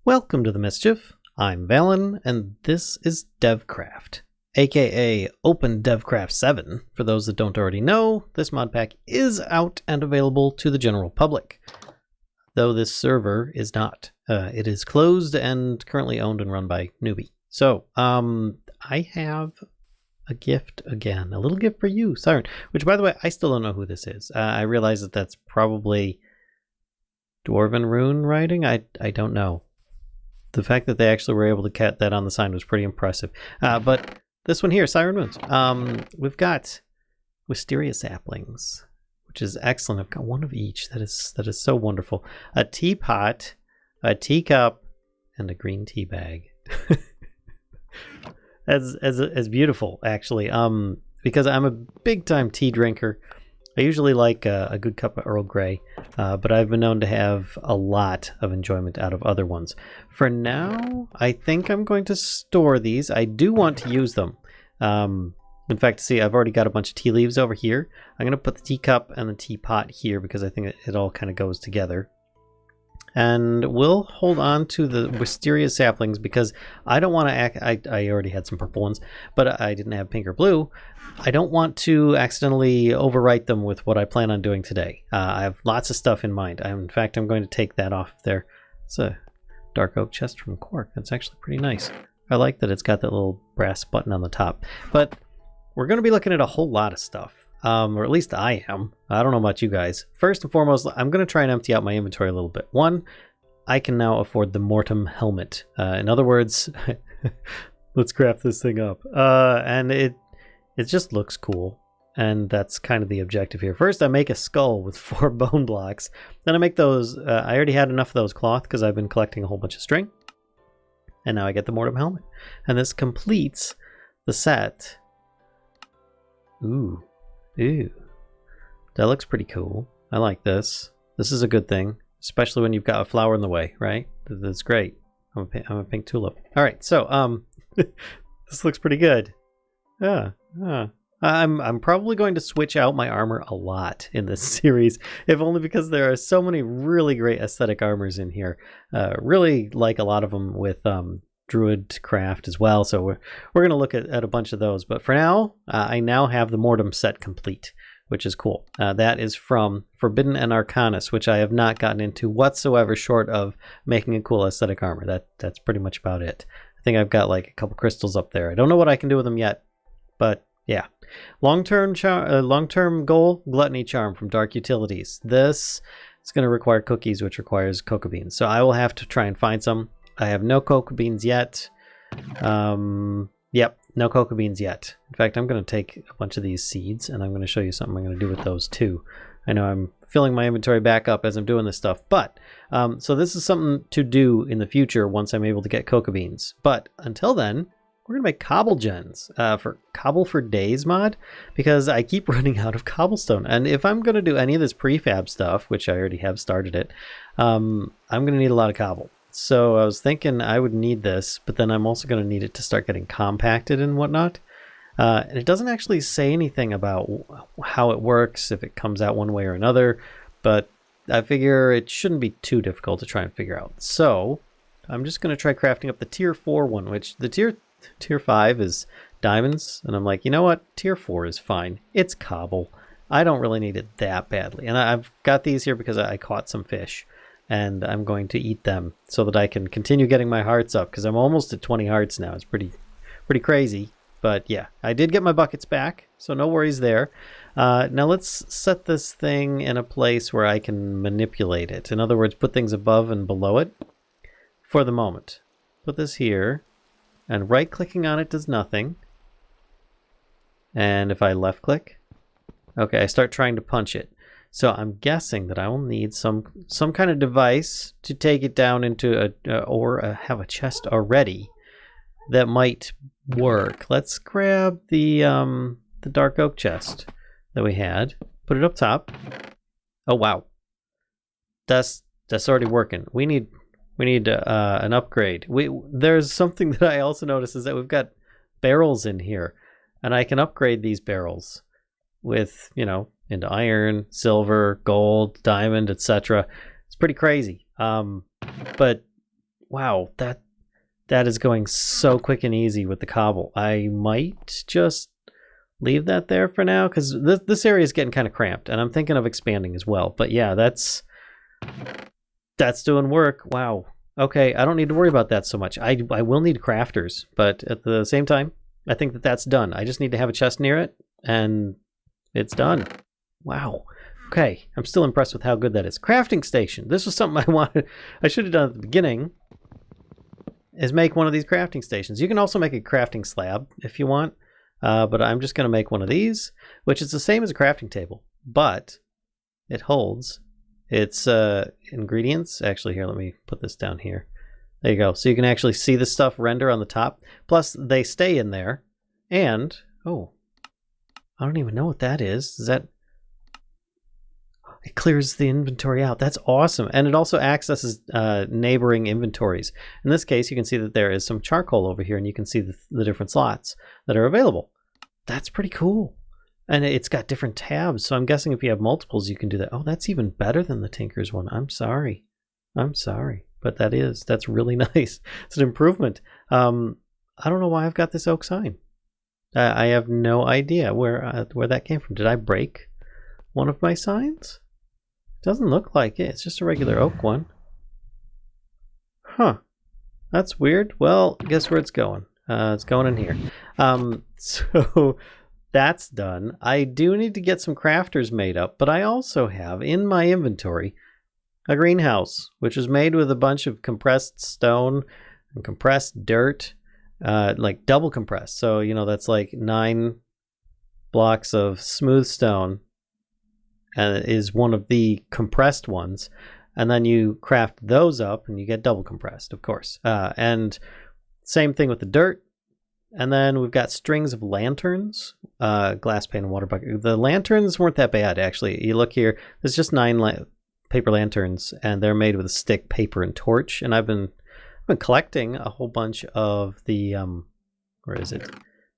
Welcome to the Mischief. I'm Valen, and this is DevCraft, aka Open DevCraft7. For those that don't already know, this mod pack is out and available to the general public, though this server is not. It is closed and currently owned and run by Newbie. So, I have a gift again, a little gift for you, Siren, which, by the way, I still don't know who this is. I realize that that's probably Dwarven rune writing. I don't know. The fact that they actually were able to get that on the sign was pretty impressive. But this one here, Siren Moons. We've got Wisteria saplings, which is excellent. I've got one of each. That is so wonderful. A teapot, a teacup, and a green tea bag. as beautiful, actually. Because I'm a big time tea drinker. I usually like a good cup of Earl Grey, but I've been known to have a lot of enjoyment out of other ones. For now, I think I'm going to store these. I do want to use them. In fact, see, I've already got a bunch of tea leaves over here. I'm going to put the teacup and the teapot here because I think it all kind of goes together. And we'll hold on to the wisteria saplings because I don't want to I already had some purple ones, but I didn't have pink or blue. I don't want to accidentally overwrite them with what I plan on doing today. I have lots of stuff in mind. In fact, I'm going to take that off there. It's a dark oak chest from Cork. That's actually pretty nice. I like that it's got that little brass button on the top. But we're going to be looking at a whole lot of stuff. Or at least I am. I don't know about you guys. First and foremost, I'm going to try and empty out my inventory a little bit. One, I can now afford the Mortem helmet. In other words, let's craft this thing up. And it just looks cool. And that's kind of the objective here. First, I make a skull with 4 bone blocks. Then I make those. I already had enough of those cloth because I've been collecting a whole bunch of string. And now I get the Mortem helmet. And this completes the set. Ooh. Ooh, that looks pretty cool. I like this. This is a good thing, especially when you've got a flower in the way, right? That's great. I'm a pink tulip. All right, so this looks pretty good. I'm probably going to switch out my armor a lot in this series, if only because there are so many really great aesthetic armors in here. Really like a lot of them with Druid craft as well, so we're going to look at a bunch of those. But for now, I now have the Mortem set complete, which is cool. That is from Forbidden and Arcanus, which I have not gotten into whatsoever short of making a cool aesthetic armor. That's pretty much about it. I think I've got like a couple crystals up there. I don't know what I can do with them yet, but yeah. Long-term goal, Gluttony Charm from Dark Utilities. This is going to require cookies, which requires cocoa beans. So I will have to try and find some. I have no cocoa beans yet. Yep, no cocoa beans yet. In fact, I'm going to take a bunch of these seeds and I'm going to show you something I'm going to do with those too. I know I'm filling my inventory back up as I'm doing this stuff, but so this is something to do in the future once I'm able to get cocoa beans. But until then, we're going to make cobble gens for Cobble for Days mod because I keep running out of cobblestone. And if I'm going to do any of this prefab stuff, which I already have started it, I'm going to need a lot of cobble. So I was thinking I would need this, but then I'm also going to need it to start getting compacted and whatnot. And it doesn't actually say anything about how it works, if it comes out one way or another, but I figure it shouldn't be too difficult to try and figure out. So I'm just going to try crafting up the tier 4 one, which the tier 5 is diamonds. And I'm like, you know what? Tier 4 is fine. It's cobble. I don't really need it that badly. And I've got these here because I caught some fish. And I'm going to eat them so that I can continue getting my hearts up because I'm almost at 20 hearts now. It's pretty crazy. But yeah, I did get my buckets back, so no worries there. Now let's set this thing in a place where I can manipulate it. In other words, put things above and below it for the moment. Put this here, and right-clicking on it does nothing. And if I left-click, okay, I start trying to punch it. So I'm guessing that I will need some kind of device to take it down into have a chest already that might work. Let's grab the dark oak chest that we had, put it up top. Oh wow, that's already working. We need an upgrade. There's something that I also noticed is that we've got barrels in here, and I can upgrade these barrels with into iron, silver, gold, diamond, etc. It's pretty crazy. But Wow, that is going so quick and easy with the cobble. I might just leave that there for now, because this area is getting kind of cramped, and I'm thinking of expanding as well. But yeah, that's doing work. Wow. Okay, I don't need to worry about that so much. I will need crafters, but at the same time, I think that's done. I just need to have a chest near it, and it's done. Wow. Okay, I'm still impressed with how good that is. Crafting station. This was something I should have done at the beginning, is make one of these crafting stations. You can also make a crafting slab if you want, but I'm just going to make one of these, which is the same as a crafting table, but it holds its ingredients. Actually, here, let me put this down here. There you go. So you can actually see the stuff render on the top. Plus, they stay in there. And, oh, I don't even know what that is. Is that... It clears the inventory out. That's awesome. And it also accesses neighboring inventories. In this case, you can see that there is some charcoal over here, and you can see the different slots that are available. That's pretty cool. And it's got different tabs, so I'm guessing if you have multiples, you can do that. Oh, that's even better than the Tinker's one. I'm sorry. But that's really nice. It's an improvement. I don't know why I've got this oak sign. I have no idea where that came from. Did I break one of my signs? Doesn't look like it. It's just a regular oak one. Huh. That's weird. Well, guess where it's going? It's going in here. So that's done. I do need to get some crafters made up, but I also have in my inventory a greenhouse, which is made with a bunch of compressed stone and compressed dirt, like double compressed. So, you know, that's like 9 blocks of smooth stone, and it is one of the compressed ones. And then you craft those up and you get double compressed, of course. And same thing with the dirt. And then we've got strings of lanterns, glass pane and water bucket. The lanterns weren't that bad, actually. You look here, there's just 9 paper lanterns, and they're made with a stick, paper, and torch. And I've been collecting a whole bunch of the, where is it?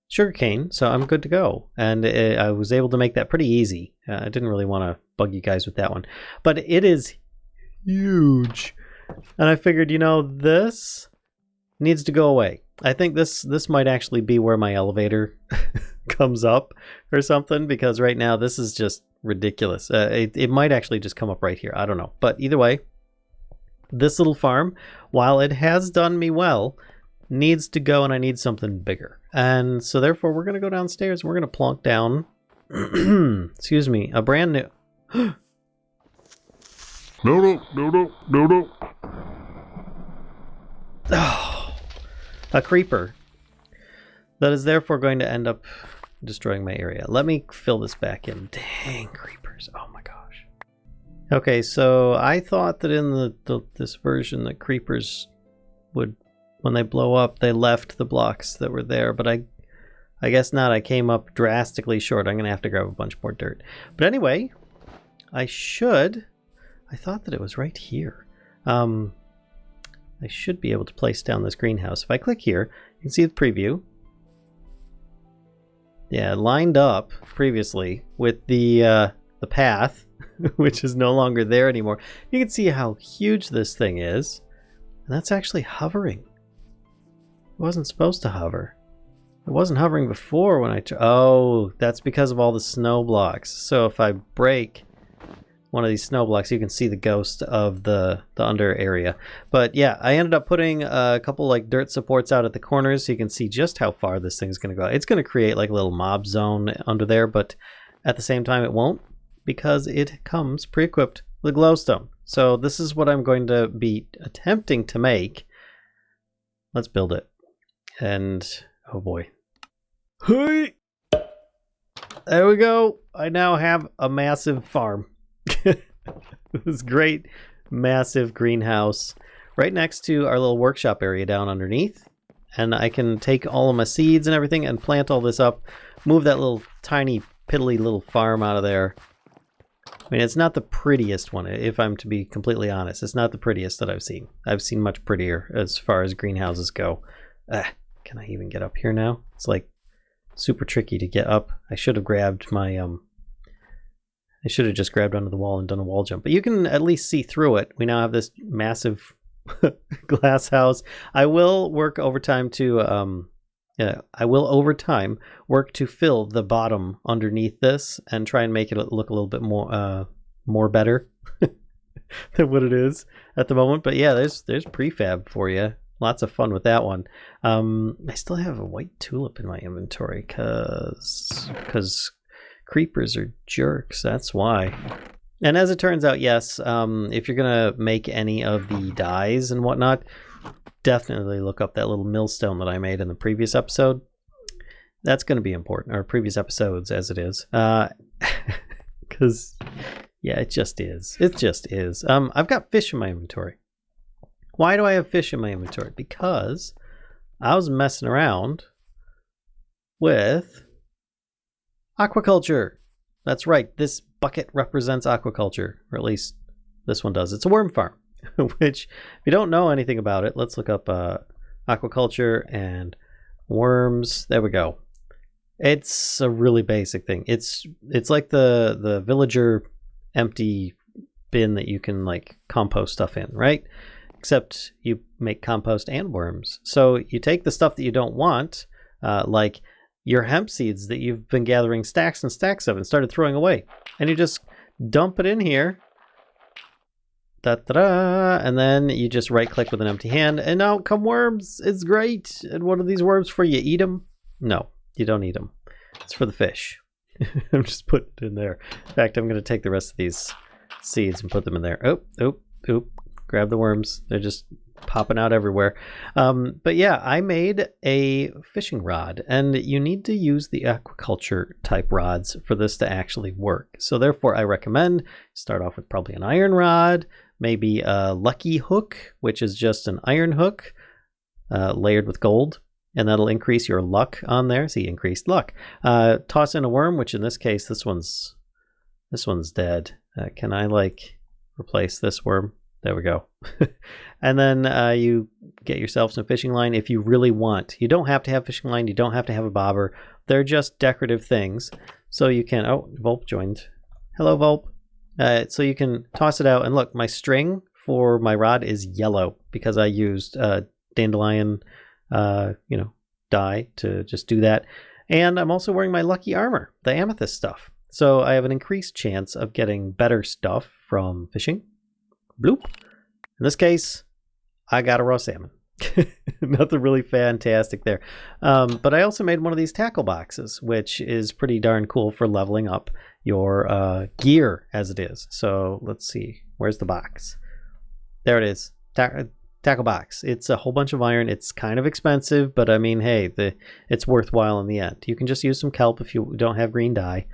Sugarcane, so I'm good to go. And I was able to make that pretty easy. I didn't really want to bug you guys with that one. But it is huge. And I figured, you know, this needs to go away. I think this might actually be where my elevator comes up or something, because right now this is just ridiculous. It might actually just come up right here. I don't know. But either way, this little farm, while it has done me well, needs to go, and I need something bigger. And so therefore we're going to go downstairs and we're going to plonk down, excuse me, a brand new... No. Oh, a creeper that is therefore going to end up destroying my area. Let me fill this back in. Dang, creepers. Oh my gosh. Okay, so I thought that in this version that creepers would, when they blow up, they left the blocks that were there, but I guess not. I came up drastically short. I'm going to have to grab a bunch more dirt. But anyway, I thought that it was right here. I should be able to place down this greenhouse. If I click here, you can see the preview. Yeah, lined up previously with the path, which is no longer there anymore. You can see how huge this thing is. And that's actually hovering. It wasn't supposed to hover. It wasn't hovering before when oh, that's because of all the snow blocks. So if I break one of these snow blocks, you can see the ghost of the under area. But yeah, I ended up putting a couple like dirt supports out at the corners so you can see just how far this thing's going to go. It's going to create like a little mob zone under there, but at the same time it won't, because it comes pre-equipped with glowstone. So this is what I'm going to be attempting to make. Let's build it. And oh boy. Hey! There we go. I now have a massive farm. This great massive greenhouse right next to our little workshop area down underneath, and I can take all of my seeds and everything and plant all this up, move that little tiny piddly little farm out of there. I mean, it's not the prettiest one, if I'm to be completely honest. It's not the prettiest that I've seen. I've seen much prettier as far as greenhouses go. Can I even get up here now? It's like super tricky to get up. I should have grabbed my I should have just grabbed onto the wall and done a wall jump. But you can at least see through it. We now have this massive glass house. I will work overtime to I will over time work to fill the bottom underneath this and try and make it look a little bit more better than what it is at the moment. But yeah, there's prefab for you. Lots of fun with that one. I still have a white tulip in my inventory because creepers are jerks. That's why. And as it turns out, yes, if you're gonna make any of the dyes and whatnot, definitely look up that little millstone that I made in the previous episode. That's going to be important, or previous episodes as it is. Because, yeah, it just is. It just is. I've got fish in my inventory. Why do I have fish in my inventory? Because I was messing around with aquaculture. That's right. This bucket represents aquaculture, or at least this one does. It's a worm farm. Which, if you don't know anything about it, let's look up aquaculture and worms. There we go. It's a really basic thing. It's like the villager empty bin that you can like compost stuff in, right? Except you make compost and worms. So you take the stuff that you don't want, like your hemp seeds that you've been gathering stacks and stacks of and started throwing away, and you just dump it in here. Da-da-da, and then you just right click with an empty hand and out come worms. It's great. And what are these worms for? You eat them? No, you don't eat them. It's for the fish. I'm just putting it in there. In fact, I'm going to take the rest of these seeds and put them in there. Oop. Grab the worms. They're just popping out everywhere. But yeah, I made a fishing rod, and you need to use the aquaculture type rods for this to actually work. So therefore, I recommend start off with probably an iron rod, maybe a lucky hook, which is just an iron hook layered with gold, and that'll increase your luck on there. See, increased luck. Toss in a worm, which in this case, this one's dead. Can I like replace this worm? There we go. And then you get yourself some fishing line if you really want. You don't have to have fishing line. You don't have to have a bobber. They're just decorative things. So you can... Oh, Volp joined. Hello, Volp. So you can toss it out. And look, my string for my rod is yellow because I used dandelion, dye to just do that. And I'm also wearing my lucky armor, the amethyst stuff. So I have an increased chance of getting better stuff from fishing. Bloop. In this case, I got a raw salmon. Nothing really fantastic there. But I also made one of these tackle boxes, which is pretty darn cool for leveling up your gear as it is. So let's see. Where's the box? There it is. Tackle box. It's a whole bunch of iron. It's kind of expensive, but I mean, hey, it's worthwhile in the end. You can just use some kelp if you don't have green dye.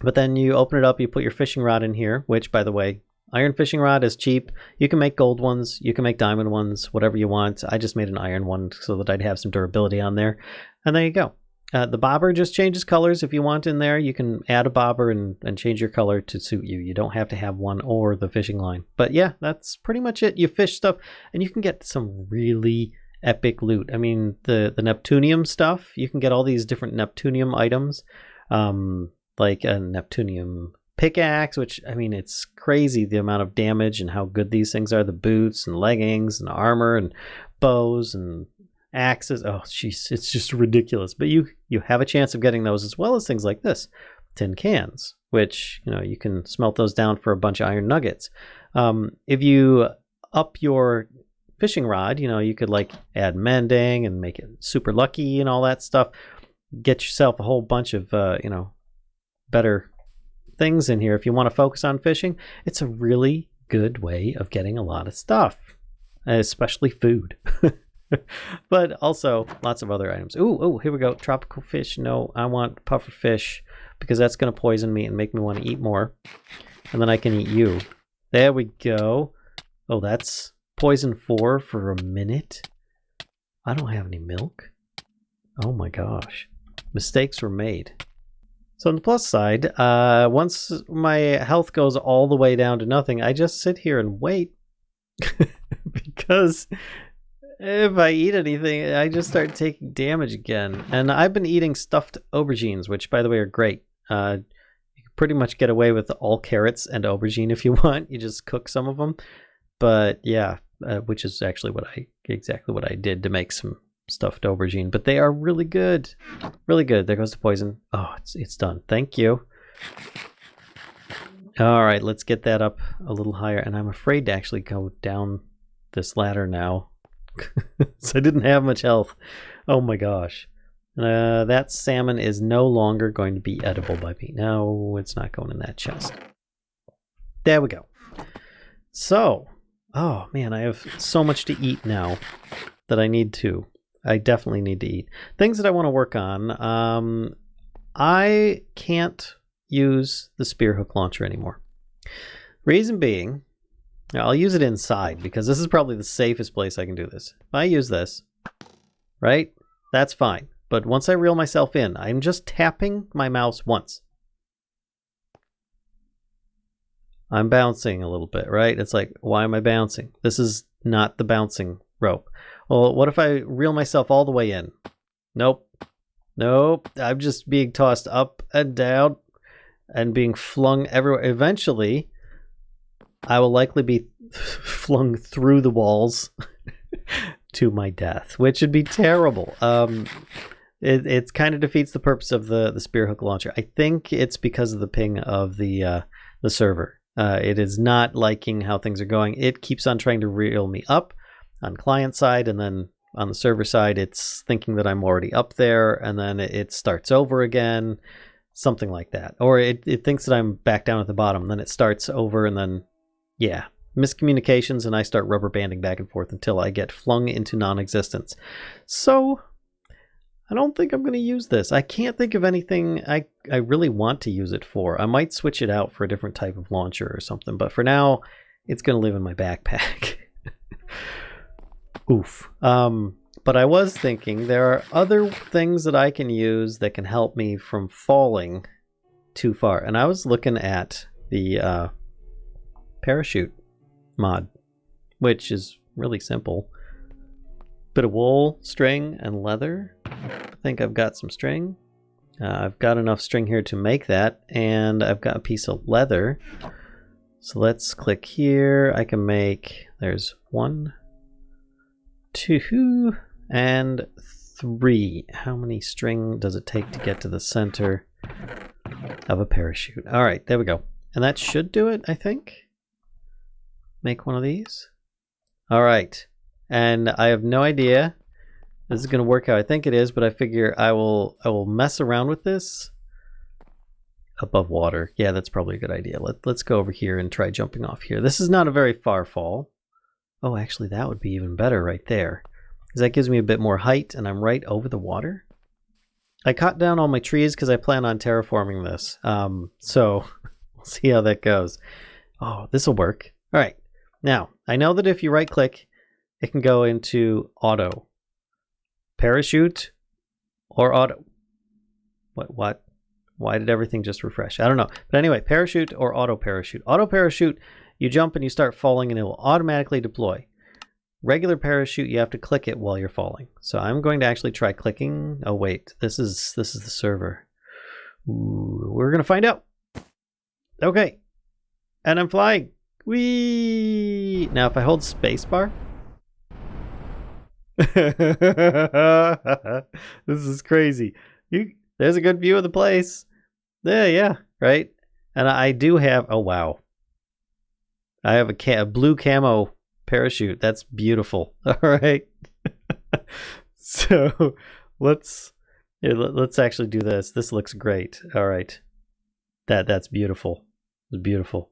But then you open it up, you put your fishing rod in here, which, by the way, iron fishing rod is cheap. You can make gold ones, you can make diamond ones, whatever you want. I just made an iron one so that I'd have some durability on there. And there you go. The bobber just changes colors. If you want in there, you can add a bobber and change your color to suit you. You don't have to have one or the fishing line. But yeah, that's pretty much it. You fish stuff, and you can get some really epic loot. I mean, the Neptunium stuff, you can get all these different Neptunium items, like a Neptunium pickaxe, which, I mean, it's crazy the amount of damage and how good these things are. The boots and leggings and armor and bows and axes. Oh, jeez, it's just ridiculous. But you have a chance of getting those, as well as things like this, tin cans, which, you can smelt those down for a bunch of iron nuggets. If you up your fishing rod, you could like add mending and make it super lucky and all that stuff. Get yourself a whole bunch of better things in here if you want to focus on fishing. It's a really good way of getting a lot of stuff, especially food. But also lots of other items. Ooh, here we go. Tropical fish. No, I want puffer fish because that's going to poison me and make me want to eat more. And then I can eat you. There we go. Oh, that's poison 4 for a minute. I don't have any milk. Oh my gosh. Mistakes were made. So on the plus side, once my health goes all the way down to nothing, I just sit here and wait. Because if I eat anything, I just start taking damage again. And I've been eating stuffed aubergines, which, by the way, are great. You can pretty much get away with all carrots and aubergine if you want. You just cook some of them. But yeah, which is actually exactly what I did to make some stuffed aubergine. But they are really good, really good. There goes the poison. Oh, it's done. Thank you. All right, let's get that up a little higher. And I'm afraid to actually go down this ladder now. So I didn't have much health. Oh my gosh. That salmon is no longer going to be edible by me. No, it's not going in that chest. There we go. So, oh man, I have so much to eat now that I definitely need to eat. Things that I want to work on. I can't use the spear hook launcher anymore. Reason being, I'll use it inside because this is probably the safest place I can do this. If I use this, right, that's fine. But once I reel myself in, I'm just tapping my mouse once. I'm bouncing a little bit, right? It's like, why am I bouncing? This is not the bouncing rope. Well, what if I reel myself all the way in? Nope. Nope. I'm just being tossed up and down and being flung everywhere. Eventually, I will likely be flung through the walls to my death, which would be terrible. It kind of defeats the purpose of the spear hook launcher. I think it's because of the ping of the server. It is not liking how things are going. It keeps on trying to reel me up on client side, and then on the server side, it's thinking that I'm already up there, and then it starts over again, something like that. Or it thinks that I'm back down at the bottom, and then it starts over, and then, yeah, miscommunications, and I start rubber banding back and forth until I get flung into non-existence. So I don't think I'm going to use this. I can't think of anything I really want to use it for. I might switch it out for a different type of launcher or something, but for now, it's going to live in my backpack. Oof. But I was thinking there are other things that I can use that can help me from falling too far. And I was looking at the parachute mod, which is really simple. Bit of wool, string, and leather. I think I've got some string. I've got enough string here to make that, and I've got a piece of leather. So let's click here. I can make, there's 1, 2, and 3. How many string does it take to get to the center of a parachute? All right, there we go. And that should do it, I think. Make one of these. All right. And I have no idea this is going to work how I think it is, but I figure I will mess around with this above water. Yeah, that's probably a good idea. Let's go over here and try jumping off here. This is not a very far fall. Oh, actually, that would be even better right there, because that gives me a bit more height, and I'm right over the water. I cut down all my trees because I plan on terraforming this. So we'll see how that goes. Oh, this will work. All right. Now, I know that if you right-click, it can go into auto. Parachute or auto. What? Why did everything just refresh? I don't know. But anyway, parachute or auto parachute. Auto parachute, you jump and you start falling and it will automatically deploy. Regular parachute, you have to click it while you're falling. So I'm going to actually try clicking. Oh wait, this is the server. Ooh, we're gonna find out. Okay. And I'm flying. Whee! Now if I hold spacebar. This is crazy. There's a good view of the place. Yeah, right. And I do have, oh wow, I have a blue camo parachute. That's beautiful. All right. So let's actually do this. This looks great. All right. That's beautiful. It's beautiful.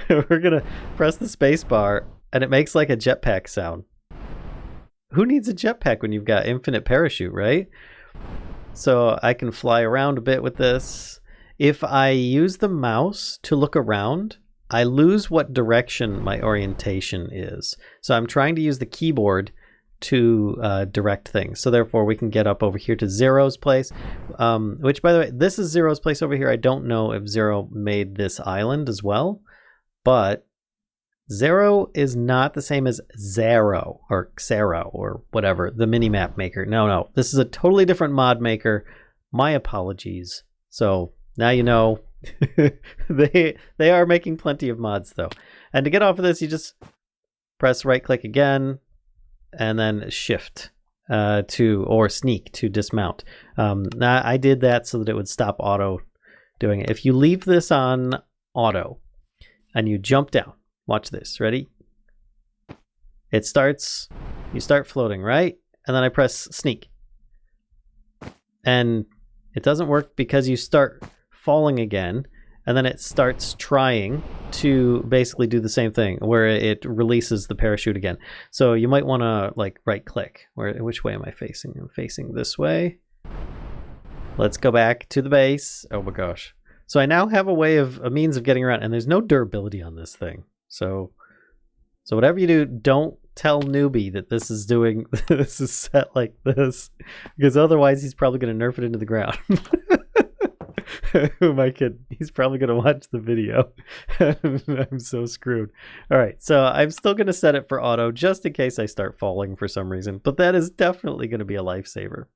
We're gonna press the space bar and it makes like a jetpack sound. Who needs a jetpack when you've got infinite parachute, right? So I can fly around a bit with this. If I use the mouse to look around, I lose what direction my orientation is. So I'm trying to use the keyboard to direct things. So therefore we can get up over here to Zero's place, which by the way, this is Zero's place over here. I don't know if Zero made this island as well, but Zero is not the same as Zero or Xero or whatever, the minimap maker. No, this is a totally different mod maker. My apologies. So now you know. They are making plenty of mods though. And to get off of this, you just press right click again, and then shift or sneak to dismount. Now I did that so that it would stop auto doing it. If you leave this on auto and you jump down, watch this, ready? It starts, you start floating, right? And then I press sneak. And it doesn't work because you start falling again, and then it starts trying to basically do the same thing where it releases the parachute again. So you might want to like right click. Which way am I facing? I'm facing this way. Let's go back to the base. Oh my gosh. So I now have a means of getting around, and there's no durability on this thing. So whatever you do, don't tell newbie that this is set like this, because otherwise he's probably going to nerf it into the ground. Who am I kidding? He's probably going to watch the video. I'm so screwed. All right, so I'm still going to set it for auto just in case I start falling for some reason, but that is definitely going to be a lifesaver.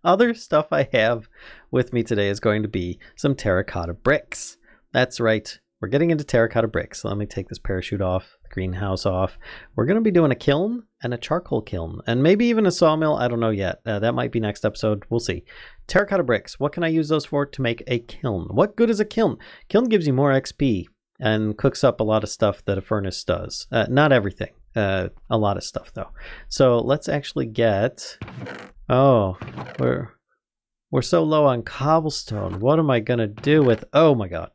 Other stuff I have with me today is going to be some terracotta bricks. That's right. We're getting into terracotta bricks. So let me take this parachute off, the greenhouse off. We're going to be doing a kiln and a charcoal kiln, and maybe even a sawmill. I don't know yet. That might be next episode. We'll see. Terracotta bricks. What can I use those for? To make a kiln. What good is a kiln? Kiln gives you more XP and cooks up a lot of stuff that a furnace does. Not everything. A lot of stuff though. So let's actually get... Oh, we're so low on cobblestone. What am I going to do with... Oh my god.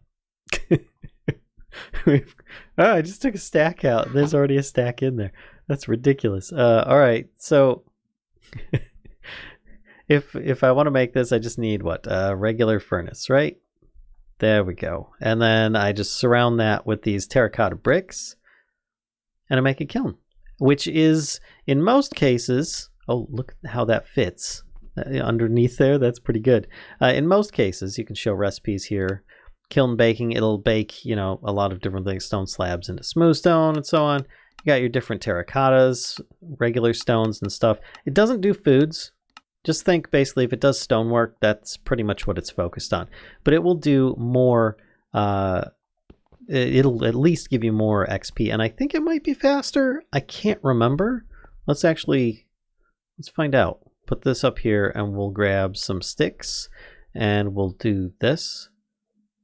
I just took a stack out. There's already a stack in there. That's ridiculous. All right, so if I want to make this, I just need what? A regular furnace, right? There we go. And then I just surround that with these terracotta bricks, and I make a kiln, which is in most cases. Oh, look how that fits underneath there. That's pretty good. In most cases, you can show recipes here. Kiln baking, it'll bake, you know, a lot of different things, stone slabs into smooth stone and so on. You got your different terracottas, regular stones and stuff. It doesn't do foods. Just think basically if it does stonework, that's pretty much what it's focused on. But it will do more, it'll at least give you more XP. And I think it might be faster. I can't remember. Let's find out. Put this up here and we'll grab some sticks and we'll do this.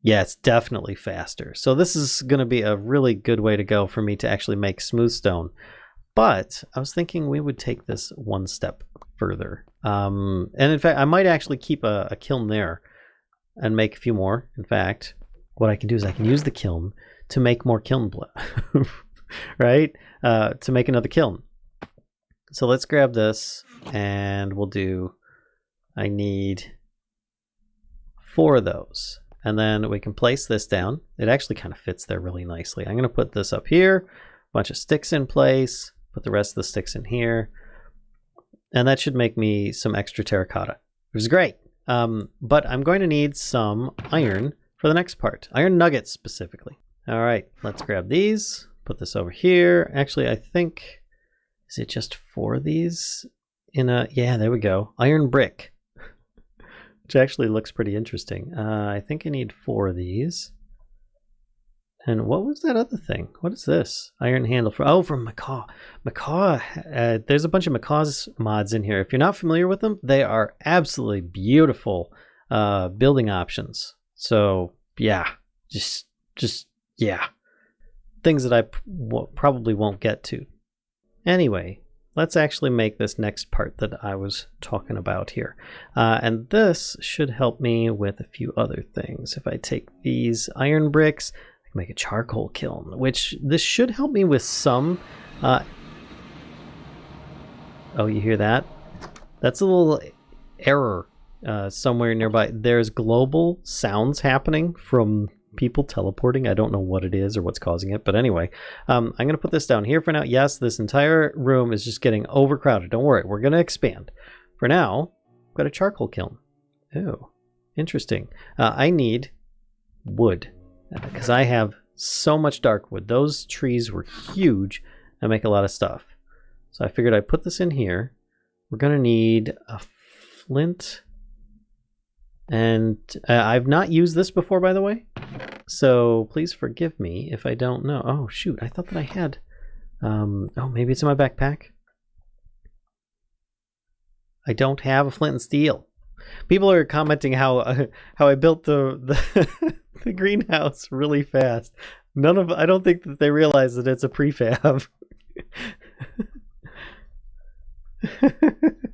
Yeah, it's definitely faster. So this is going to be a really good way to go for me to actually make smooth stone. But I was thinking we would take this one step further. And in fact, I might actually keep a kiln there and make a few more. In fact, what I can do is I can use the kiln to make more kiln right? To make another kiln. So let's grab this and we'll do, I need 4 of those. And then we can place this down. It actually kind of fits there really nicely. I'm going to put this up here, a bunch of sticks in place, put the rest of the sticks in here. And that should make me some extra terracotta, which is great. But I'm going to need some iron for the next part. Iron nuggets specifically. All right, let's grab these, put this over here. Actually, I think, is it just 4 of these? Yeah, there we go. Iron brick. Which actually looks pretty interesting. I think I need 4 of these. And what was that other thing? What is this? Iron handle from Macaw. Macaw, there's a bunch of Macaw's mods in here. If you're not familiar with them, they are absolutely beautiful building options. So yeah, just yeah. Things that I probably won't get to. Anyway, let's actually make this next part that I was talking about here. And this should help me with a few other things. If I take these iron bricks, I can make a charcoal kiln, which this should help me with some... Oh, you hear that? That's a little error somewhere nearby. There's global sounds happening from people teleporting. I don't know what it is or what's causing it, but anyway, I'm going to put this down here for now. Yes, this entire room is just getting overcrowded. Don't worry, we're going to expand. For now, I've got a charcoal kiln. Oh, interesting. I need wood because I have so much dark wood. Those trees were huge and make a lot of stuff. So I figured I'd put this in here. We're going to need a flint. And I've not used this before, by the way. So please forgive me if I don't know. Oh, shoot. I thought that I had Oh, maybe it's in my backpack. I don't have a flint and steel. People are commenting how I built the the greenhouse really fast. I don't think that they realize that it's a prefab.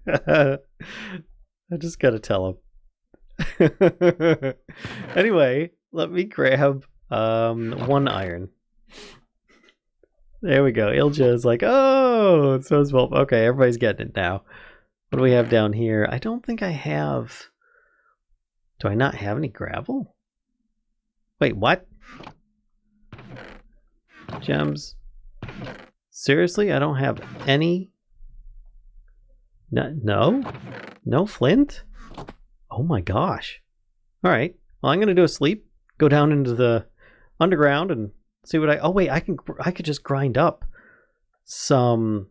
I just gotta tell them. Anyway, let me grab 1 iron. There we go. Ilja is like, oh, it's so small. Okay, everybody's getting it now. What do we have down here? I don't think I have... Do I not have any gravel? Wait, what? Gems. Seriously? I don't have any... No? No flint? Oh my gosh. Alright. Well, I'm going to do a sleep. Go down into the underground and see what I... Oh wait, I could just grind up some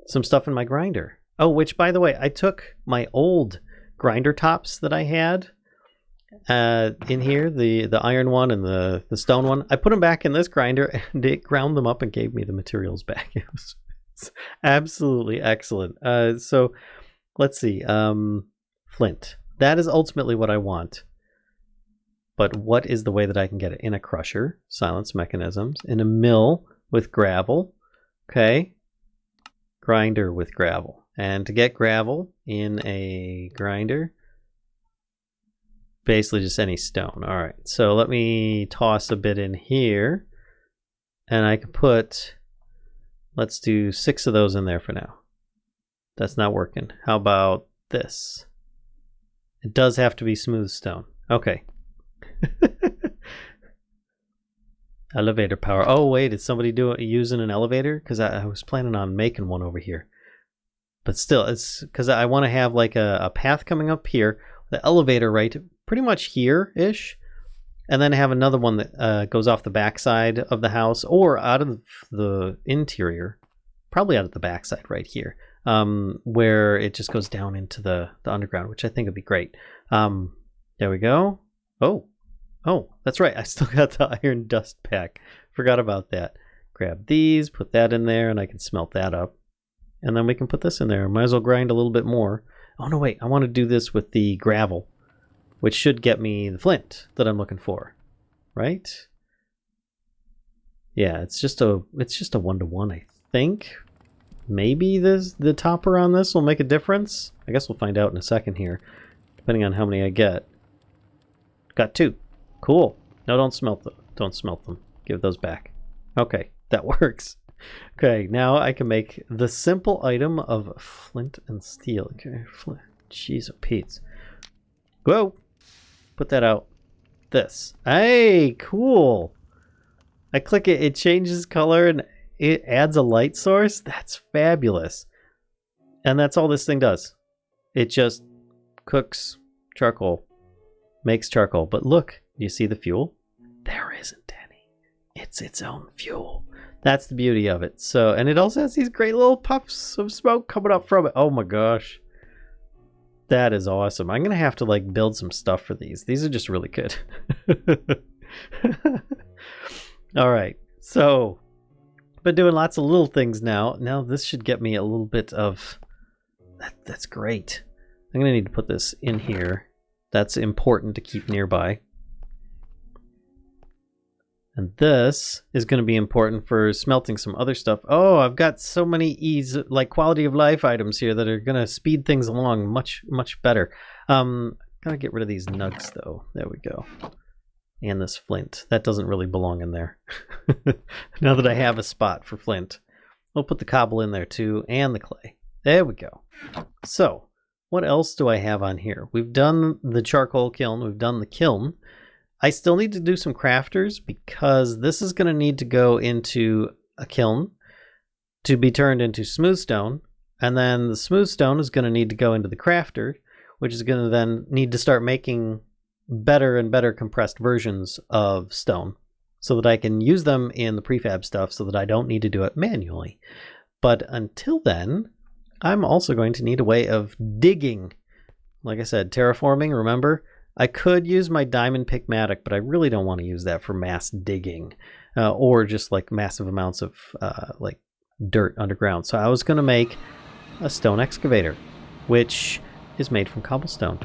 stuff in my grinder. Oh, which, by the way, I took my old grinder tops that I had in here, the iron one and the stone one. I put them back in this grinder, and it ground them up and gave me the materials back. It was absolutely excellent. So, let's see. Flint. That is ultimately what I want. But what is the way that I can get it? In a crusher, silence mechanisms, in a mill with gravel. Okay. Grinder with gravel. And to get gravel in a grinder, basically just any stone. All right, so let me toss a bit in here, and I can put, let's do 6 of those in there for now. That's not working. How about this? It does have to be smooth stone. Okay. Elevator power. Oh wait, is somebody using an elevator? Because I was planning on making one over here. But still, it's because I want to have like a path coming up here, the elevator right pretty much here-ish, and then have another one that goes off the backside of the house or out of the interior, probably out of the backside right here, where it just goes down into the underground, which I think would be great. There we go. Oh, that's right. I still got the iron dust pack. Forgot about that. Grab these, put that in there, and I can smelt that up. And then we can put this in there. Might as well grind a little bit more. Oh no, wait. I want to do this with the gravel, which should get me the flint that I'm looking for. Right? Yeah, it's just a 1-to-1, I think. Maybe the topper on this will make a difference. I guess we'll find out in a second here, depending on how many I get. Got 2. Cool. No, don't smelt them. Don't smelt them. Give those back. Okay, that works. Okay, now I can make the simple item of flint and steel. Okay, jeez, oh Pete's. Whoa! Put that out. This. Hey, cool! I click it, it changes color and it adds a light source. That's fabulous. And that's all this thing does. It just cooks charcoal. Makes charcoal. But look, do you see the fuel? There isn't any. It's its own fuel. That's the beauty of it. So, and it also has these great little puffs of smoke coming up from it. Oh my gosh. That is awesome. I'm going to have to like build some stuff for these. These are just really good. All right. So, been doing lots of little things now. Now this should get me a little bit of... That's great. I'm going to need to put this in here. That's important to keep nearby. And this is going to be important for smelting some other stuff. Oh, I've got so many like quality of life items here that are going to speed things along much, much better. Gotta get rid of these nugs though. There we go. And this flint. That doesn't really belong in there. Now that I have a spot for flint. We'll put the cobble in there too, and the clay. There we go. So, what else do I have on here? We've done the charcoal kiln. We've done the kiln. I still need to do some crafters because this is going to need to go into a kiln to be turned into smooth stone. And then the smooth stone is going to need to go into the crafter, which is going to then need to start making better and better compressed versions of stone so that I can use them in the prefab stuff so that I don't need to do it manually. But until then, I'm also going to need a way of digging. Like I said, terraforming, remember? I could use my diamond pickmatic, but I really don't want to use that for mass digging. or just like massive amounts of like dirt underground. So I was going to make a stone excavator, which is made from cobblestone.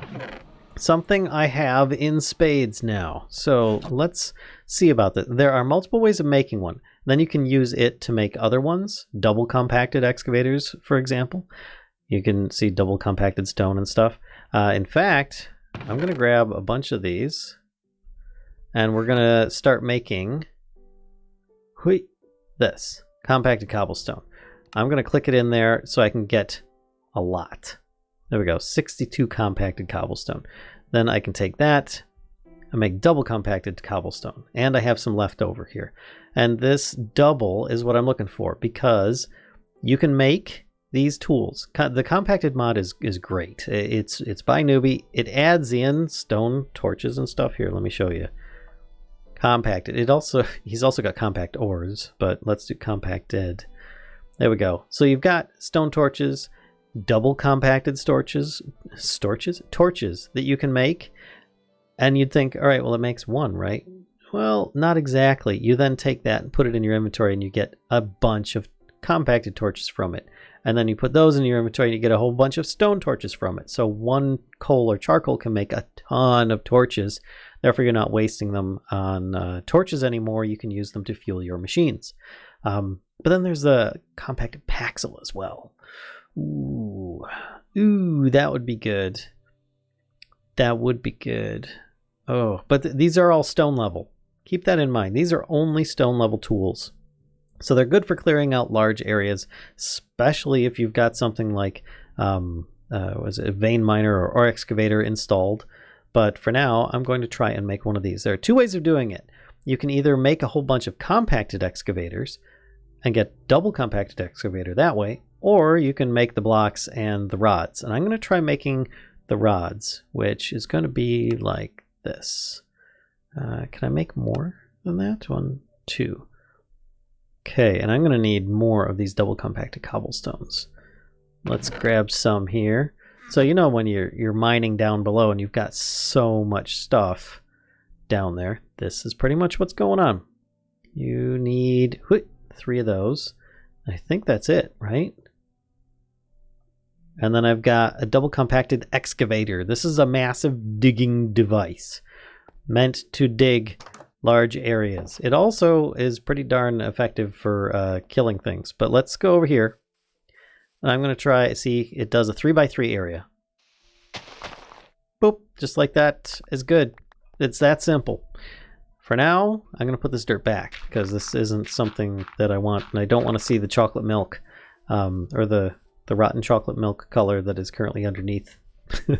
Something I have in spades now. So let's see about that. There are multiple ways of making one. Then you can use it to make other ones, double compacted excavators, for example. You can see double compacted stone and stuff. In fact, I'm going to grab a bunch of these and we're going to start making this compacted cobblestone. I'm going to click it in there so I can get a lot. There we go, 62 compacted cobblestone. Then I can take that and make double compacted cobblestone. And I have some left over here. And this double is what I'm looking for because you can make these tools. The compacted mod is great. It's by Newbie. It adds in stone torches and stuff. Here, let me show you. Compacted. He's also got compact ores, but let's do compacted. There we go. So you've got stone torches, double compacted torches that you can make. And you'd think, all right, well, it makes one, right? Well, not exactly. You then take that and put it in your inventory and you get a bunch of compacted torches from it. And then you put those in your inventory and you get a whole bunch of stone torches from it. So one coal or charcoal can make a ton of torches. Therefore, you're not wasting them on torches anymore. You can use them to fuel your machines. But then there's the compacted Paxel as well. Ooh, that would be good. That would be good. Oh, but these are all stone level. Keep that in mind. These are only stone level tools. So they're good for clearing out large areas, especially if you've got something like was it a vein miner or excavator installed. But for now, I'm going to try and make one of these. There are two ways of doing it. You can either make a whole bunch of compacted excavators and get double compacted excavator that way, or you can make the blocks and the rods. And I'm going to try making the rods, which is going to be like this. Can I make more than that? 1, 2. Okay, and I'm going to need more of these double compacted cobblestones. Let's grab some here. So you know when you're mining down below and you've got so much stuff down there, this is pretty much what's going on. You need 3 of those. I think that's it, right? And then I've got a double compacted excavator. This is a massive digging device meant to dig large areas. It also is pretty darn effective for killing things. But let's go over here. And I'm going to try, see, it does a 3x3 area. Boop, just like that is good. It's that simple. For now, I'm going to put this dirt back because this isn't something that I want. And I don't want to see the chocolate milk or the rotten chocolate milk color that is currently underneath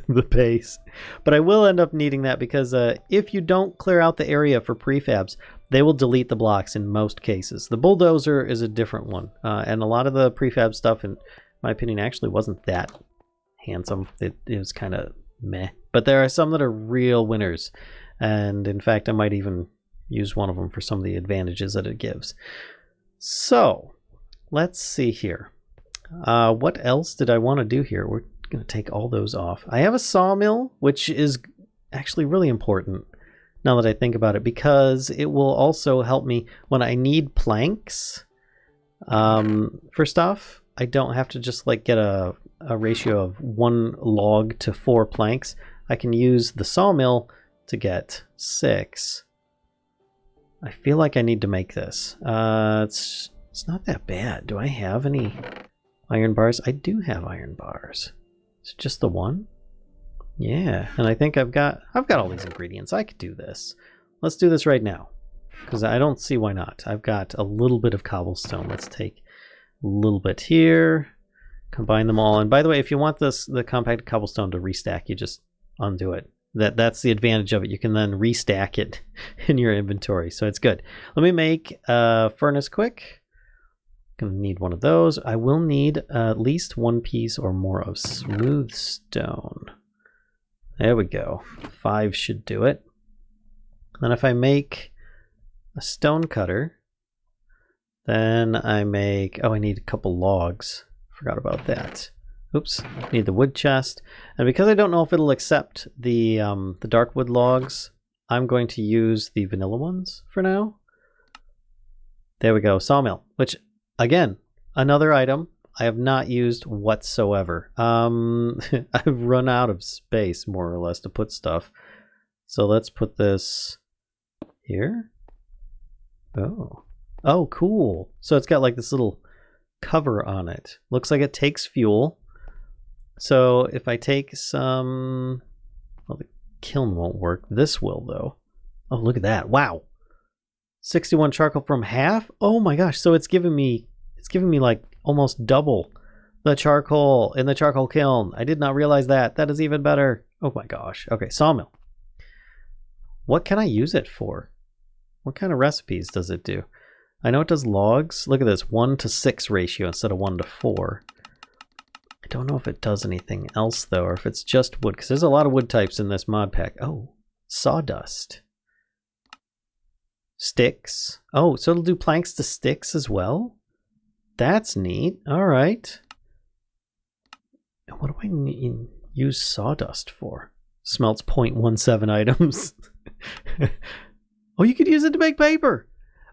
the base. But I will end up needing that because if you don't clear out the area for prefabs, they will delete the blocks in most cases. The bulldozer is a different one. And a lot of the prefab stuff, in my opinion, actually wasn't that handsome. It was kind of meh. But there are some that are real winners. And in fact, I might even use one of them for some of the advantages that it gives. So let's see here. What else did I want to do here? We're going to take all those off. I have a sawmill, which is actually really important now that I think about it, because it will also help me when I need planks for stuff. I don't have to just like get a ratio of 1 log to 4 planks. I can use the sawmill to get 6. I feel like I need to make this. It's not that bad. Do I have any iron bars? I do have iron bars. It's just the one? Yeah, and I think I've got all these ingredients. I could do this. Let's do this right now, because I don't see why not. I've got a little bit of cobblestone. Let's take a little bit here, combine them all. And by the way, if you want the compacted cobblestone to restack, you just undo it. That's the advantage of it. You can then restack it in your inventory, so it's good. Let me make a furnace quick. Gonna need one of those. I will need at least 1 piece or more of smooth stone. There we go. 5 should do it. Then if I make a stone cutter, then I make, I need a couple logs. Forgot about that. Oops, need the wood chest. And because I don't know if it'll accept the dark wood logs, I'm going to use the vanilla ones for now. There we go. Sawmill, which, again, another item I have not used whatsoever. I've run out of space, more or less, to put stuff. So let's put this here. Oh, cool. So it's got like this little cover on it. Looks like it takes fuel. So if I take some... Well, the kiln won't work. This will, though. Oh, look at that. Wow. 61 charcoal from half? Oh my gosh. So it's giving me like almost double the charcoal in the charcoal kiln. I did not realize that. That is even better. Oh my gosh. Okay, sawmill. What can I use it for? What kind of recipes does it do? I know it does logs. Look at this, 1:6 ratio instead of 1:4. I don't know if it does anything else though, or if it's just wood, because there's a lot of wood types in this mod pack. Oh, sawdust. Sticks. Oh, so it'll do planks to sticks as well? That's neat. All right. What do I use sawdust for? Smelts 0.17 items. Oh, you could use it to make paper.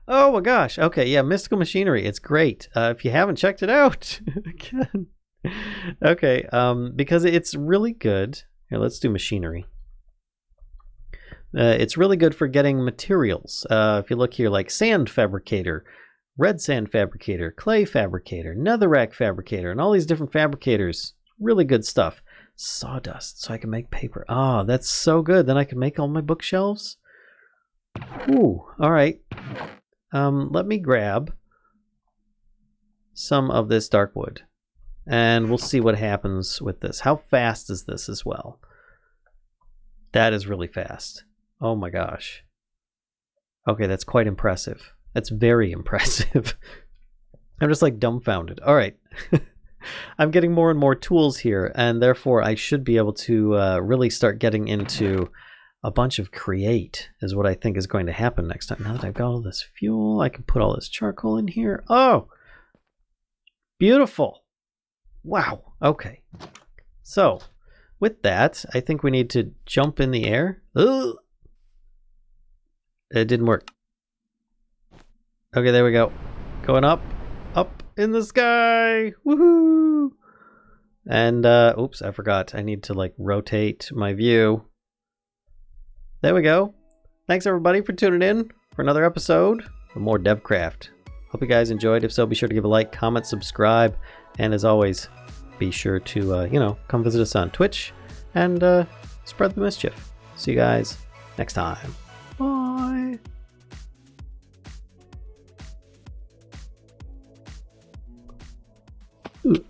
Oh my gosh. Okay, yeah, Mystical Machinery. It's great. If you haven't checked it out, again. Okay, because it's really good. Here, let's do machinery. It's really good for getting materials. If you look here, like sand fabricator, red sand fabricator, clay fabricator, netherrack fabricator, and all these different fabricators. Really good stuff. Sawdust, so I can make paper. Ah, that's so good. Then I can make all my bookshelves. Ooh, all right. Let me grab some of this dark wood, and we'll see what happens with this. How fast is this as well? That is really fast. Oh my gosh. Okay, that's quite impressive. That's very impressive. I'm just like dumbfounded. All right. I'm getting more and more tools here, and therefore I should be able to really start getting into a bunch of create is what I think is going to happen next time. Now that I've got all this fuel, I can put all this charcoal in here. Oh, beautiful. Wow. Okay. So with that, I think we need to jump in the air. Ugh. It didn't work. Okay, there we go. Going up, up in the sky. Woohoo! And, oops, I forgot. I need to, like, rotate my view. There we go. Thanks, everybody, for tuning in for another episode of more DevCraft. Hope you guys enjoyed. If so, be sure to give a like, comment, subscribe, and as always, be sure to, you know, come visit us on Twitch and spread the mischief. See you guys next time. Bye. Ooh.